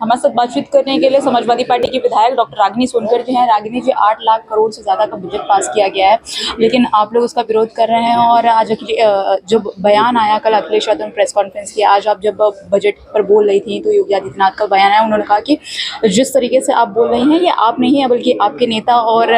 हमारे साथ बातचीत करने के लिए समाजवादी पार्टी की विधायक डॉक्टर रागिनी सोनकर जी हैं। रागिनी जी, 8 लाख करोड़ से ज़्यादा का बजट पास किया गया है, लेकिन आप लोग उसका विरोध कर रहे हैं। और आज जब बयान आया, कल अखिलेश यादव ने प्रेस कॉन्फ्रेंस किया, आज आप जब बजट पर बोल रही थी तो योगी आदित्यनाथ का बयान आया, उन्होंने कहा कि जिस तरीके से आप बोल रही हैं ये आप नहीं है बल्कि आपके नेता और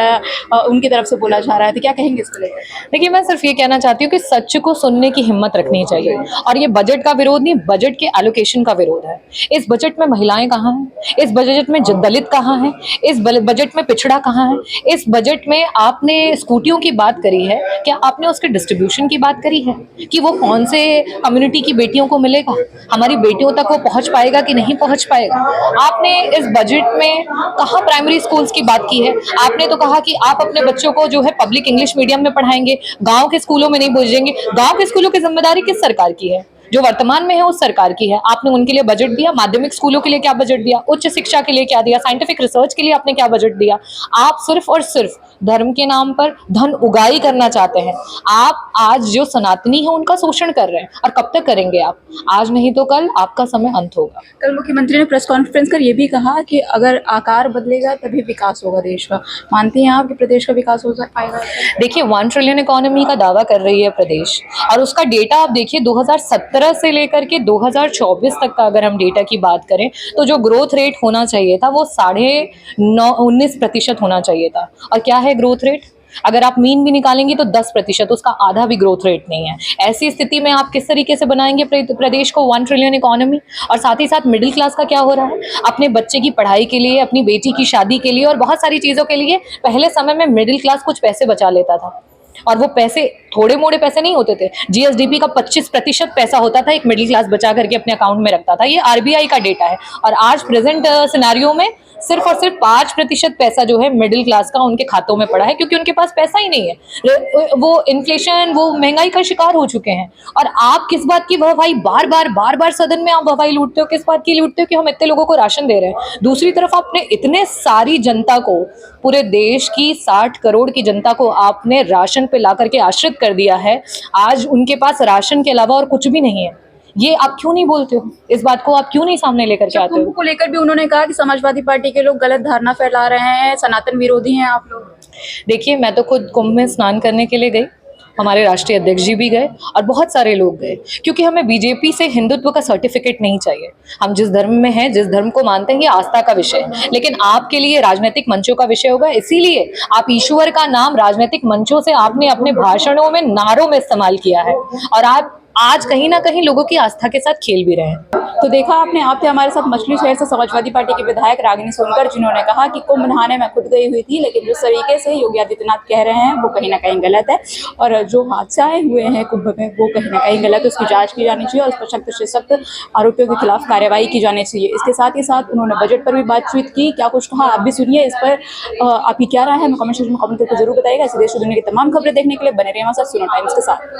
उनकी तरफ से बोला जा रहा है। तो क्या कहेंगे इसको लेकर? देखिए, मैं सिर्फ ये कहना चाहती हूँ कि सच को सुनने की हिम्मत रखनी चाहिए। और ये बजट का विरोध नहीं, बजट के एलोकेशन का विरोध है। इस बजट में महिलाएं कहाँ हैं? इस बजट में दलित कहाँ हैं? इस बजट में पिछड़ा कहाँ है? इस बजट में आपने स्कूटियों की बात करी है, क्या आपने उसके डिस्ट्रीब्यूशन की बात करी है कि वो कौन से कम्युनिटी की बेटियों को मिलेगा? हमारी बेटियों तक वो पहुंच पाएगा कि नहीं पहुंच पाएगा? आपने इस बजट में कहाँ प्राइमरी स्कूल्स की बात की है? आपने तो कहा कि आप अपने बच्चों को जो है पब्लिक इंग्लिश मीडियम में पढ़ाएंगे, गांव के स्कूलों में नहीं भेजेंगे। गांव के स्कूलों की जिम्मेदारी किस सरकार की है? जो वर्तमान में है उस सरकार की है। आपने उनके लिए बजट दिया? माध्यमिक स्कूलों के लिए क्या बजट दिया? उच्च शिक्षा के लिए क्या दिया? साइंटिफिक रिसर्च के लिए आपने क्या बजट दिया? आप सिर्फ और सिर्फ धर्म के नाम पर धन उगाही करना चाहते हैं। आप आज जो सनातनी है उनका शोषण कर रहे हैं, और कब तक करेंगे आप? आज नहीं तो कल आपका समय अंत होगा। कल मुख्यमंत्री ने प्रेस कॉन्फ्रेंस कर ये भी कहा कि अगर आकार बदलेगा तभी विकास होगा देश का। मानती हैं आप कि प्रदेश का विकास हो पाएगा? देखिए, 1 ट्रिलियन इकोनॉमी का दावा कर रही है प्रदेश, और उसका डेटा आप देखिए 2017 से लेकर के 2024 तक का अगर हम डेटा की बात करें तो जो ग्रोथ रेट होना चाहिए था वो 19.5% होना चाहिए था। और क्या है ग्रोथ रेट? अगर आप मीन भी निकालेंगे तो 10%, उसका आधा भी ग्रोथ रेट नहीं है। ऐसी स्थिति में आप किस तरीके से बनाएंगे प्रदेश को 1 ट्रिलियन इकोनॉमी? और साथ ही साथ मिडिल क्लास का क्या हो रहा है? अपने बच्चे की पढ़ाई के लिए, अपनी बेटी की शादी के लिए और बहुत सारी चीजों के लिए पहले समय में मिडिल क्लास कुछ पैसे बचा लेता था, और वो पैसे थोड़े मोड़े पैसे नहीं होते थे। जीएसडीपी का 25% पैसा होता था, एक मिडिल क्लास बचा करके अपने अकाउंट में रखता था। ये आरबीआई का डेटा है। और आज प्रेजेंट सिनेरियो में सिर्फ और सिर्फ 5% पैसा जो है मिडिल क्लास का उनके खातों में पड़ा है, क्योंकि उनके पास पैसा ही नहीं है। वो इन्फ्लेशन, वो महंगाई का शिकार हो चुके हैं। और आप किस बात की वाहवाही बार बार सदन में आप वाहवाही लूटते हो? किस बात की लूटते हो कि हम इतने लोगों को राशन दे रहे हैं? दूसरी तरफ आपने इतने सारी जनता को, पूरे देश की 60 करोड़ की जनता को आपने राशन पे ला करके आश्रित कर दिया है। आज उनके पास राशन के अलावा और कुछ भी नहीं है। ये आप क्यों नहीं बोलते हो? इस बात को आप क्यों नहीं सामने लेकर के आते हो? कुंभ को लेकर भी उन्होंने कहा कि समाजवादी पार्टी के लोग गलत धारणा फैला रहे हैं, सनातन विरोधी हैं आप लोग। देखिए, मैं तो खुद कुंभ में स्नान करने के लिए गई, हमारे राष्ट्रीय अध्यक्ष जी भी गए और बहुत सारे लोग गए, क्योंकि हमें बीजेपी से हिंदुत्व का सर्टिफिकेट नहीं चाहिए। हम जिस धर्म में हैं, जिस धर्म को मानते हैं, ये आस्था का विषय है। लेकिन आपके लिए राजनीतिक मंचों का विषय होगा, इसीलिए आप ईश्वर का नाम राजनीतिक मंचों से आपने अपने भाषणों में, नारों में इस्तेमाल किया है, और आप आज कहीं ना कहीं लोगों की आस्था के साथ खेल भी रहे हैं। तो देखा आपने, आप थे हमारे साथ मछली शहर से समाजवादी पार्टी के विधायक रागिनी सोनकर, जिन्होंने कहा कि कुंभ नहाने में खुद गई हुई थी, लेकिन जिस तरीके से योगी आदित्यनाथ कह रहे हैं वो कहीं ना कहीं गलत है, और जो हादसाएं हुए हैं कुंभ में वो कहीं ना कहीं गलत है। उसकी जांच की जानी चाहिए और उस पर सख्त से सख्त आरोपियों के खिलाफ कार्रवाई की जानी चाहिए। इसके साथ ही साथ उन्होंने बजट पर भी बातचीत की। क्या कुछ कहा आप भी सुनिए। इस पर आपकी क्या राय है, हमें कमेंट सेक्शन में कमेंट करके जरूर बताइएगा। ऐसे देश और दुनिया की तमाम खबरें देखने के लिए बने रहिए हमारे साथ सुनो टाइम्स के साथ।